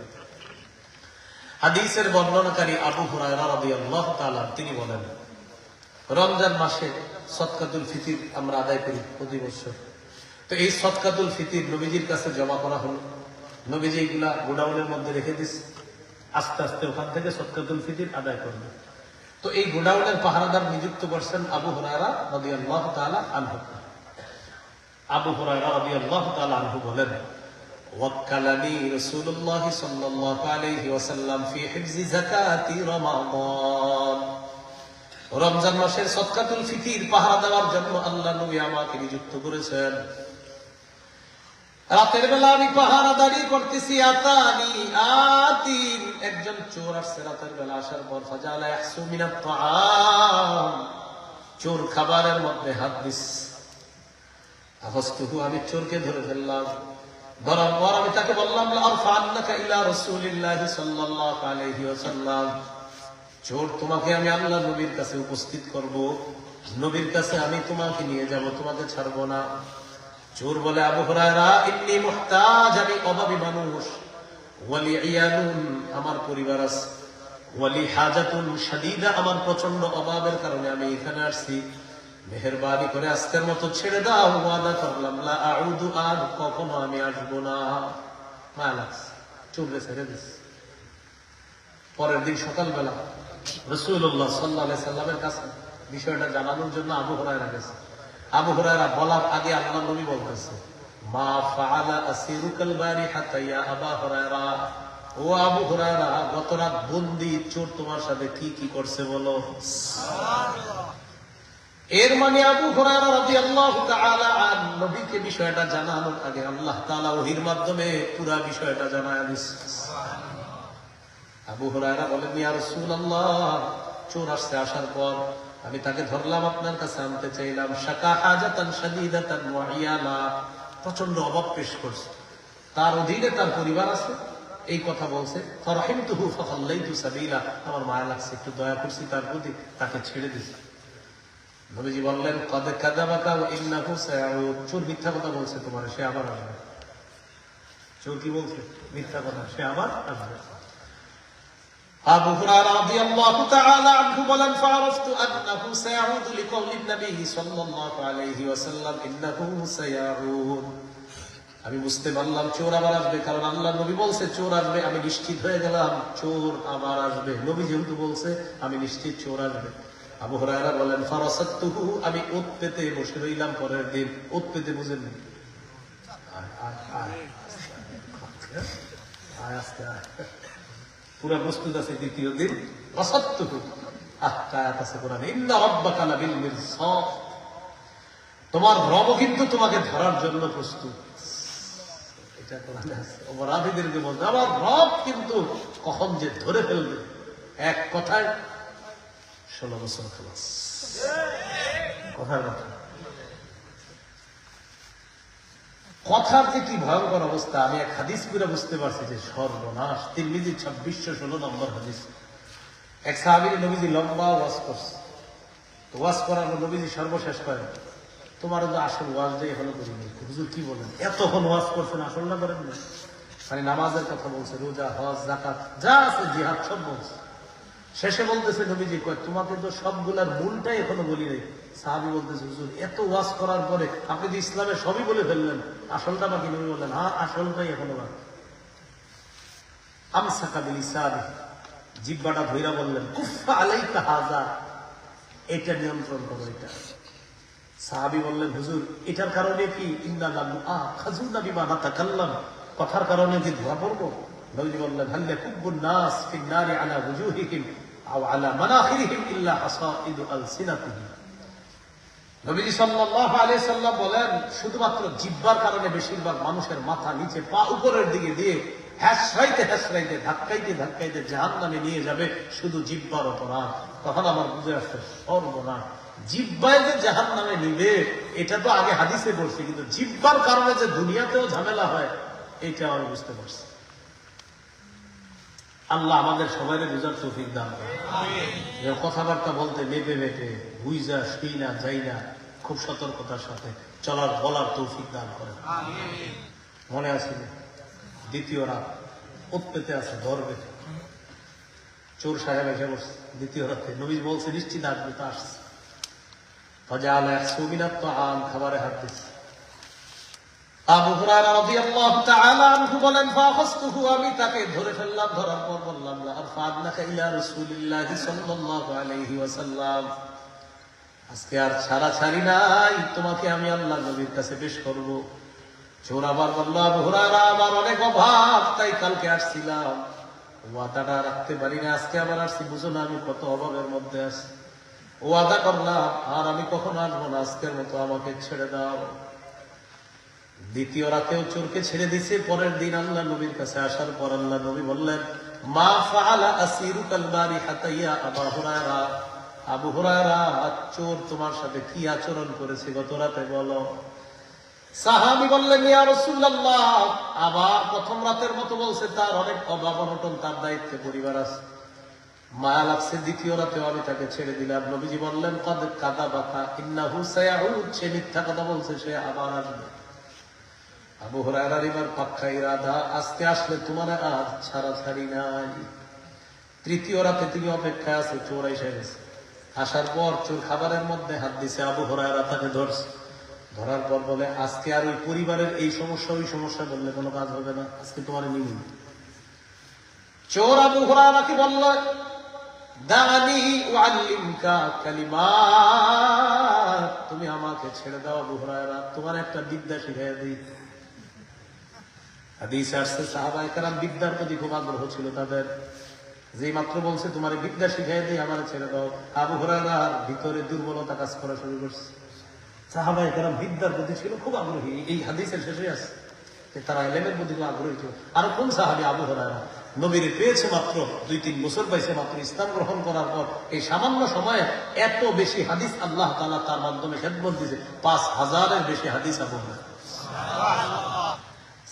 হাদিসের বর্ণনাকারী আবু হুরায়রা রাদিয়াল্লাহু তাআলা তিনি বলেন, রমজান মাসে সদকাতুল ফিতর আমরা আদায় করি প্রতি বছর। তো এই সদকাতুল ফিতর নবীজির কাছে জমা করা হলো, নবীজি এগুলা গোডাউনের মধ্যে রেখে দিচ্ছে, আস্তে আস্তে ওখান থেকে সদকাতুল ফিতর আদায় করবে। তো এই গোডাউনের পাহারাদার নিযুক্ত করছেন আবু হুরায়রা রাদিয়াল্লাহু তাআলা আনহু। আবু হুরায়রা রাদিয়াল্লাহু তাআলা আনহু বলেন, ওয়াক্কালানি রাসূলুল্লাহ সাল্লাল্লাহু আলাইহি ওয়াসাল্লাম ফি হিফজি যাকাতি রমাদান। রমজান মাসের সদকাতুল ফিতির পাহারা দেওয়ার জন্য আল্লাহ নবী আমাকে নিযুক্ত করেছেন। রাতের বেলা আমি পাহারাদারি করতেছি, একজন চোর আসছে রাতের বেলা। আসার পর ফাজালা ইয়াহসু মিনাত তাআম, চোর খাবারের মধ্যে হাত দিচ্ছে। আমি চোরকে ধরে ফেললাম। ধরার পর আমি তাকে বললাম, আরফা'নাকা ইলা রাসূলিল্লাহি সাল্লাল্লাহু আলাইহি ওয়াসাল্লাম, চোর তোমাকে আমি আল্লাহ নবীর কাছে উপস্থিত করব, নবীর কাছে আমি তোমাকে নিয়ে যাব, তোমাকে ছাড়বো না। চোর বলে, আবু হুরায়রা, ইন্নী মুহতাজ, আমি অভাবী মানুষ, ওয়ালি ইয়ালুন, আমার পরিবার আছে, ওয়ালি হাজাতুন শাদীদা, আমার প্রচন্ড অভাবের কারণে আমি এখানে আসছি, মেহেরবানি করে আজকের মতো ছেড়ে দাও। ওয়াদা করলাম, লা আউদু, আর কখনো আমি আসবো না। মালাস চোরকে ছেড়ে দিস। পরের দিন সকালবেলা রাসূলুল্লাহ সাল্লাল্লাহু আলাইহি সাল্লামের কাছে বিষয়টা জানানোর জন্য আবু হুরায়রা গেছে। আবু হুরায়রা বলার আগে আল্লাহ নবী বলতেছে, মা ফাআলা আসিরুকাল বারিহাতা ইয়া আবা হুরায়রা, ও আবু হুরায়রা, গত রাত বন্দী চোর তোমার সাথে কি কি করছে বলো। সুবহানাল্লাহ। এর মানে আবু হুরায়রা রাদিয়াল্লাহু তাআলা আন নবীকে বিষয়টা জানানোর আগে আল্লাহ তাআলা ওহীর মাধ্যমে পুরো বিষয়টা জানায় দিয়েছে। আবু হুরায়রা বলেন, ইয়া রাসূলুল্লাহ, চোর আসছে, আসার পর আমি তাকে ধরলাম, আপনার কাছে আনতে চাইলাম। শাকা হাজাতান শাদীদাতান ওয়া ইয়ালা, প্রচন্ড অভাব পেশ করছে, তার অধীনে তার পরিবার আছে, এই কথা বলছে। ফারহিমতুহু ফাখাল্লাইতু সাবিলা, আমার মায়া লাগছে, একটু দয়া করছি তার প্রতি, তাকে ছেড়ে দিছি। নবীজি বললেন, কদ কাযাবাকা ওয়া ইন্নাহু সায়াউদ, চোর মিথ্যা কথা বলছে তোমার, সে আবার আসবে। চোর কি বলছে? মিথ্যা কথা, সে আবার আসবে। আবু হুরায়রা রাদিয়াল্লাহু তাআলা আনহু বলেন, ফাআরাফতু আন্নাহু সায়াউদু লিকাউলিন নবী সাল্লাল্লাহু আলাইহি ওয়াসাল্লাম ইন্নাহু সায়াউদ, আমি বুঝতে পারলাম চোর আবার আসবে, কারণ আল্লাহ নবী বলছে চোর আসবে। আমি নিশ্চিত হয়ে গেলাম চোর আবার আসবে, নবী যেহেতু বলছে আমি নিশ্চিত চোর আসবে। আবু হুরায়রা বলেন, ফারাসাতুহু, আমি ওত পেতে বসে রইলাম। পরের দিন ওত পেতে, বুঝেন না, পুরা প্রস্তুত আছে। দ্বিতীয় দিন রাসাতুহু, আয়াত আছে কোরআনে, ইন্না রাব্বাকা লাবিল মিরসাদ, তোমার রব কিন্তু তোমাকে ধরার জন্য প্রস্তুত। এটা কোরআনে আছে। অপরাধীদেরকে বলতে, আমার রব কিন্তু কখন যে ধরে ফেলবে, এক কথায় 16 বছর খালাস। কথার কথা, কথার যে কি ভয়ঙ্কর অবস্থা, আমি এক হাদিস করে বুঝতে পারছি যে সর্বনাশ। তিরমিজি 2616 নম্বর হাদিস। এক সাহাবী নবীজি লম্বা ওয়াজ করছে, তো ওয়াজ করার নবীজি সর্বশেষ করেন, তোমার তো আসল ওয়াজটাই এখনো করিনি। হুজুর কি বলেন, এতক্ষণ ওয়াজ করছেন, আসল না করেন না? মানে নামাজের কথা বলছে, রোজা, হজ, যাকাত যা আছে, জিহাদ সব বলছে। শেষে বলতেছে নবীজি, কয় তোমাকে তো সবগুলার মূলটাই এখনো বলি নাই। সাহাবী বলতেছে, হুজুর এত ওয়াজ করার পরে আপনি যে ইসলামের সবই বলে ফেললেন, আসলটা বাকি? নবী বললেন, হ্যাঁ, আসলটাই এখনো বাকি। আমসাকা বিলিসানি, জিহ্বাটা ধইরা বললেন, কুফা আলাইকা হাযা, এটা নিয়ন্ত্রণ করো। এটা সাহাবী বললেন, হুজুর এটার কারণে কি ইন্না লাম আখাযুনা বিমা নাতাকাল্লাম, কথার কারণে কি ধোয়া পড়বো? নবীজি বললেন, হাল ইয়াকুবুন নাস ফিন নারি আলা ওয়ুজুহিহিম আও আলা মানাখিরিহিম ইল্লা হাসাইদু আলসিনাতিহিম। নবীজি সাল্লাল্লাহু আলাইহি সাল্লাম বলেন, শুধুমাত্র জিহ্বার কারণে বেশিরভাগ মানুষের মাথা নিচে, পা উপরের দিকে দিয়ে হ্যাসরাইতে হ্যাসরাইতে, ধাক্কাইতে ধাক্কাইতে জাহান্নামে নিয়ে যাবে, শুধু জিহ্বার অপরাধ। তখন আমার বুঝে আসছে সর্বনাশ, জিহ্বায় যে জাহান্নামে নিবে এটা তো আগে হাদিসে বলছি, কিন্তু জিহ্বার কারণে যে দুনিয়াতেও ঝামেলা হয় এটা আমি বুঝতে পারছি। আল্লাহ আমাদের সবাই বুঝার তৌফিক দান করেন। কথাবার্তা বলতে মেপে মেপে, বুঝা শুই না যাই না, খুব সতর্কতার সাথে চলার বলার তৌফিক দান করেন। মনে আছে দ্বিতীয় রাত ওত পেতে আছে, ধরবে, চোর সাহেব এসে বসছে দ্বিতীয় রাতে। নবী বলছে নিশ্চিত আসবে, তা আসছে। খাবারে হাত দিচ্ছে। আবু হুরায়রা রাদিয়াল্লাহু তাআলা আনহু বলেন, ফাখাসতুহু, আমি তাকে ধরে ফেললাম। ধরার পর বললাম, লা আরফা'নাকা ইলা রাসূলিল্লাহি সাল্লাল্লাহু আলাইহি ওয়াসাল্লাম, আজকে আর ছাড়াছাড়ি নাই, তোমাকে আমি আল্লাহর নবীর কাছে পেশ করব। চোর আবার বলল, আবু হুরায়রা, আমার অনেক অভাব, তাই কালকে আসছিলাম, ওয়াদাটা রাখতে পারি না, আজকে আবার আসছি, বুঝো না আমি কত অভাবের মধ্যে আছি। ওয়াদা করলাম আর আমি কখনো আসবো না, আজকের মতো আমাকে ছেড়ে দাও। দ্বিতীয় রাতেও চোরকে ছেড়ে দিছে। পরের দিন আল্লাহ নবীর কাছে আসার পর আল্লাহ নবী বললেন, মা ফাআলা আসিরুকাল বারিহাতা ইয়া আবু হুরায়রা, আবু হুরায়রা, চোর তোমার সাথে কি আচরণ করেছে গত রাতে বলো। সাহাবী বললেন, ইয়া রাসূলুল্লাহ, আবার প্রথম রাতের মতো বলছে, তার অনেক অভাব অনটন, তার দায়িত্বে পরিবার আছে, মায়া লাগছে। দ্বিতীয় রাতেও আমি তাকে ছেড়ে দিলাম। নবীজি বললেন, কদ কাযাবাকা ইন্নাহু সায়াউদ, সে মিথ্যা কথা বলছে, সে আবার আসবে। আবু হুরায়রার এবার পাক্কা ইরাদা, আজকে আসলে তোমার আর ছাড়াছাড়ি নাই। তৃতীয় রাতে তিনি অপেক্ষায় আছে, চোর এসে গেছে। আসার পর চোর খাবারের মধ্যে হাত দিছে, আবু হুরায়রা তাকে ধরছে। ধরার পর বলে, আজকে আর ওই পরিবারের এই সমস্যা ওই সমস্যা বললে কোনো কাজ হবে না, আজকে তোমার নিমুন। চোর আবু হুরায়রাকে বলল, দানি উআল্লিমকা কালিমাত, তুমি আমাকে ছেড়ে দাও আবু হুরায়রা, তোমার একটা বিদ্যা শিখাইয়া দিই। হাদিসে আসছে সাহাবায়ে কেরাম বিদ্যার প্রতি খুব আগ্রহ ছিল তাদের। যেই মাত্র বলছে তোমার বিদ্যা শিখাইয়া দিই, আমার ছেড়ে দাও, আবু হুরায়রার ভিতরে দুর্বলতা কাজ করা শুরু করছে। সাহাবায়ে কেরাম বিদ্যার প্রতি ছিল খুব আগ্রহী। এই হাদিসের শেষে আছে তারা ইলমের প্রতি আগ্রহী ছিল। আর কোন সাহাবী? আবু হুরায়রা। নবীর পেয়েছে মাত্র 2-3 বছর পাইছে, মাত্র ইসলাম গ্রহণ করার পর এই সামান্য সময়ে এত বেশি হাদিস আল্লাহ তাআলা তার মাধ্যমে খেদমত দিয়েছে। 5000-এর বেশি হাদিস আবু হুরায়রা।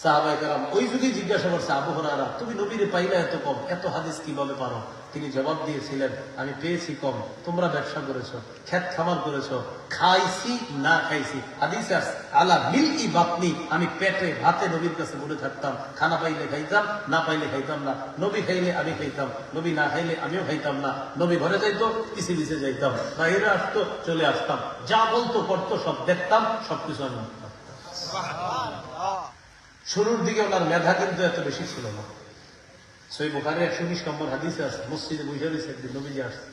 সাহাবায়ে কেরাম ওই যুগে জিজ্ঞাসা করছে, আবু হুরায়রা, তুমি নবীরে পাইলে এত কম, এত হাদিস কিভাবে পারো? তিনি জবাব দিয়েছিলেন, আমি পেয়েছি কম, তোমরা ব্যবসা করেছো, খেত খামার করেছো, খাইছি না খাইছি। হাদিসে আছে, আলা মিলই বাতনি, আমি পেটে ভাতে নবীর কাছে বলে থাকতাম, খানা পাইলে খাইতাম, না পাইলে খাইতাম না। নবী খাইলে আমি খাইতাম, নবী না খাইলে আমিও খাইতাম না। নবী ঘরে যাইতো, পিছে পিছে যাইতাম, বাইরে আসতো, চলে আসতাম, যা বলতো করতো সব দেখতাম, সবকিছু আমি মানতাম। শুরুর দিকে ওনার মেধা কিন্তু এত বেশি ছিল না। সহিহ বুখারীর 120 নম্বর হাদিসে আছে, মসজিদে বসে রয়েছে, একদিন নবীজি আসছে।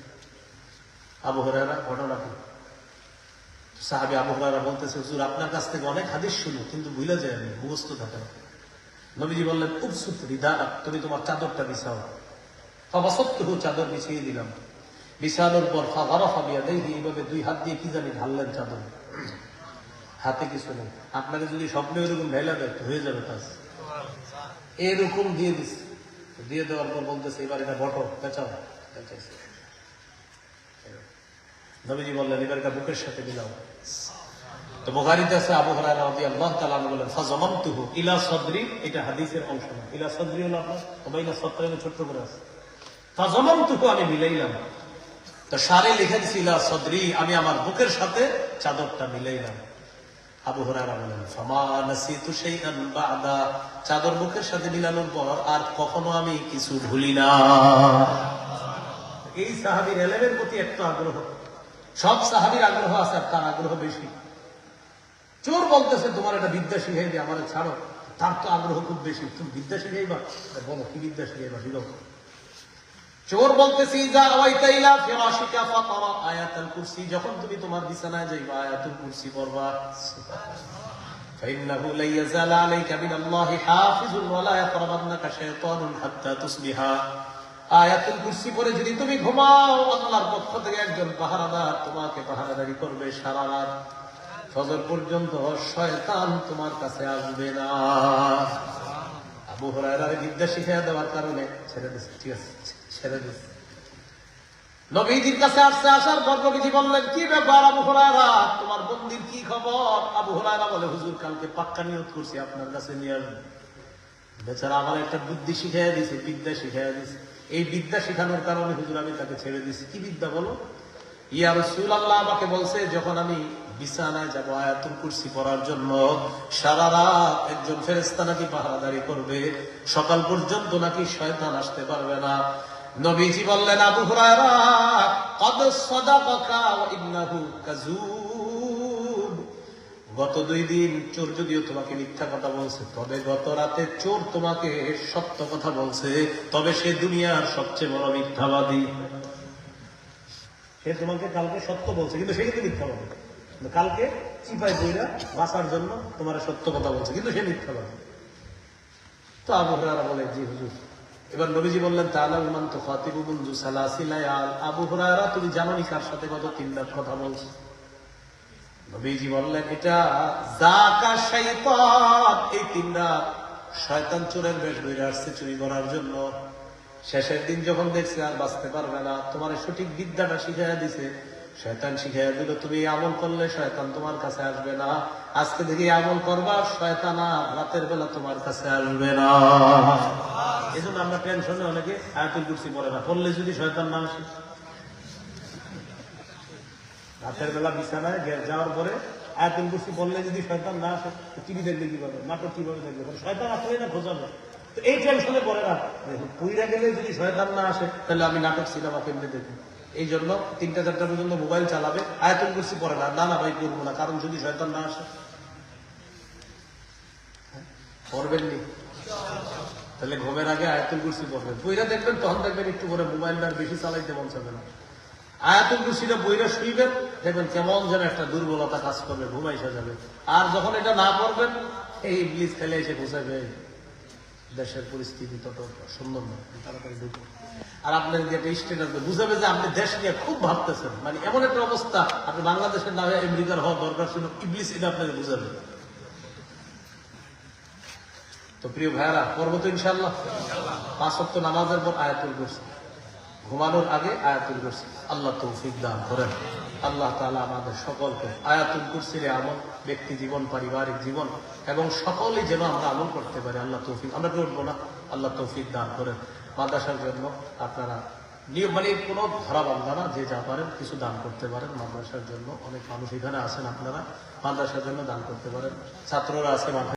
আবু হুরায়রা, ঘটনা কি? সাহাবী আবু হুরায়রা বলতেছে, হুজুর আপনার কাছ থেকে অনেক হাদিস শুনি, কিন্তু ভুলে যায়, আমি মুখস্থ থাকে না। নবীজি বললেন, উবসুত রিদা, তুমি তোমার চাদরটা বিছাও। ফাবাসাতহু, চাদর বিছিয়ে দিলাম। বিছানোর পর ফাগারাফা বিয়াদাইহি, এইভাবে 2 হাত দিয়ে কি জানি ঢাললেন চাদর। হাতে কিছু নেই। আপনাকে যদি স্বপ্নে এরকম ঢেলা দেয় হয়ে যাবে কাজ। এরকম দিয়ে দিচ্ছে, দিয়ে দেওয়ার পর বলতেছে, এবার এটা বটো, পেঁচাও। নবীজি বললেন, এবার এটা বুকের সাথে মিলাও। তো বুখারীতে আছে, আবু হুরায়রা রাদিয়াল্লাহু তাআলা আনহু বলেন, ফাযামামতুহু ইলা সাদরি, এটা হাদিসের অংশ না। ইলা সাদরি হলো আপনার ওবাইনা সত্তরে ছোট করে আছে। ফাযামামতুহু, আমি মিলাইলাম। তো সারে লিখে দিছি ইলা সাদরি, আমি আমার বুকের সাথে চাদরটা মিলাইলাম। আবু হুরায়রা বলেন, ফামা নাসিতু শাইআন বা'দা, চাদর বুকের সাথে মিলানোর পর আর কখনো আমি কিছু ভুলি না। এই সাহাবীর ইলমের প্রতি এত আগ্রহ। সব সাহাবীর আগ্রহ আছে, আর তার আগ্রহ বেশি। চোর বলতেছে, তোমার একটা বিদ্যা শিখাই দিয়ে আমার ছাড়ো, তার তো আগ্রহ খুব বেশি। তুমি বিদ্যা শিখাইবা? বলো কি বিদ্যা শিখাইবা, শিখাও। চোর বলতেছি, যা ওয়াইতা ইলা ফিরাশিকা ফাতারা আয়াতুল কুরসি, যখন তুমি তোমার বিছানায় যাইবা আয়াতুল কুরসি পড়বা। فإنه لا يزال عليك من الله حافظ ولا يقربنك شيطان حتى تصبح, আয়াতুল কুরসি পড়ে যদি তুমি ঘুমাও, আল্লাহর পক্ষ থেকে একজন পাহারাদার তোমাকে পাহারাদারি করবে সারা রাত, ফজর পর্যন্ত শয়তান তোমার কাছে আসবে না। আবু হুরায়রার বিদ্যা শিখিয়ে দেওয়ার কারণে ছেড়ে দিচ্ছে। ঠিক আছে, ছেড়ে দিচ্ছে। নবীজির কাছে আসছে, আসার পর নবীজি বললেন, কি ব্যাপার আবু হুরায়রা, তোমার বন্দির কি খবর? আবু হুরায়রা বলে, হুজুর কালকে পাক্কা নিয়ত করছি আপনার কাছে নিয়ে আসবো। বেচারা আমার একটা বুদ্ধি শিখাইয়া দিছে, বিদ্যা শিখাইয়া দিছে। এই বিদ্যা শিখানোর কারণে হুজুর আমি তাকে ছেড়ে দিছি। কি বিদ্যা বলো? ইয়া রাসূলুল্লাহ আমাকে বলছে, যখন আমি বিছানায় যাব আয়াতুল কুরসি পড়ার জন্য, সারা রাত একজন ফেরেশতা নাকি পাহারাদারি করবে, সকাল পর্যন্ত নাকি শয়তান আসতে পারবে না। নবীজি বললেন, আবু হুরায়রা, ক্বাদ সাদাকাকা ওয়া ইন্নাহু কাযূব, গত 2 দিন চোর যদিও তোমাকে মিথ্যা কথা বলছে, তবে গত রাতে চোর তোমাকে সত্য কথা বলছে, তবে সে দুনিয়ার সবচেয়ে বড় মিথ্যাবাদী। সে তোমাকে কালকে সত্য বলছে, কিন্তু সে কিন্তু মিথ্যাবাদী। কালকে চিপায় বইরা বাঁচার জন্য তোমার সত্য কথা বলছে, কিন্তু সে মিথ্যাবাদী। তো আবু হুরায়রা বলে, জি হুজুর, এবার নবীজি বললেন তাআলা মান তুখাতিবু মুনযু সালাসি লায়াল, আবু হুরায়রা তুমি জানো নি কার সাথে গত 3 রাত কথা বলছো? নবীজি বললেন এটা যাকা শাইতান, এই 3 রাত শয়তান চোরের বেশ ধরে আসছে চুরি করার জন্য। শেষের দিন যখন দেখছে আর বাঁচতে পারবে না, তোমার সঠিক বিদ্যাটা শিখাইয়া দিছে, শয়তান শিখাইয়া দিল তুমি এই আমল করলে শয়তান তোমার কাছে আসবে না, আজকে থেকে এই আমল করবা, শয়তান আর রাতের বেলা তোমার কাছে আসবে না। এই জন্য আমরা টেনশনে অনেকে আয়াতুল কুরসি পড়ে না, পড়লে যদি শয়তান না আসে। রাতের বেলা বিছানায় যাওয়ার পরে আয়াতুল কুরসি পড়লে যদি শয়তান না আসে, টিভি দেখবে কিভাবে, নাটক কিভাবে দেখবে, শয়তান আসলে না খোঁজাবে। তো এই টেনশনে পড়ে না, পুইরা গেলে যদি শয়তান না আসে তাহলে আমি নাটক সিনেমা কেমনে দেখি। এই জন্য 3টা-4টা পর্যন্ত মোবাইল চালাবে, আয়াতুল কুরসি পড়ে না, না ভাই করবো না, কারণ যদি শয়তান না আসে। পড়বেন নি? তাহলে ঘুমের আগে আয়াতুল কুরসি পড়বেন, বইরা দেখবেন, তখন দেখবেন একটু করে মোবাইলটা বেশি চালাইতে মন চাবে না। আয়াতুল কুরসিটা বইরা শুইবেন, দেখবেন কেমন যেন একটা দুর্বলতা কাজ করবে, ঘুমাইসা যাবে। আর যখন এটা না পড়বেন, এই ইবলিস খেলে এসে ঘুষাবে, দেশের পরিস্থিতি তত সুন্দর নয়, তাড়াতাড়ি ঢুকো। আর আপনার যে একটা স্টেটাস বুঝাবে যে আপনি দেশ নিয়ে খুব ভাবতেছেন, মানে এমন একটা অবস্থা, আপনি বাংলাদেশের না হয়ে আমেরিকার হওয়া দরকার ছিল, ইবলিস এটা আপনাকে বুঝাবে। তো প্রিয় ভাইয়ারা, পড়বো তো ইনশাআল্লাহ। 5 ওয়াক্ত নামাজের পর আয়াতুল কুরসি, ঘুমানোর আগে আয়াতুল কুরসি। আল্লাহ তৌফিক দান করেন। আল্লাহ তাআলা আমাদের সকলকে আয়াতুল কুরসির আমল, ব্যক্তি জীবন, পারিবারিক জীবন এবং সকলেই যেন আমরা আমল করতে পারি। আল্লাহ তৌফিক, আমরা করবো না, আল্লাহ তৌফিক দান করেন। মাদ্রাসার জন্য আপনারা নিয়ম, মানে কোনো ধরা বান্ধা না, যে যা পারেন কিছু দান করতে পারেন মাদ্রাসার জন্য। অনেক মানুষ এখানে আছেন, আপনারা মাদ্রাসার জন্য দান করতে পারেন। ছাত্ররা আছে মাঠে।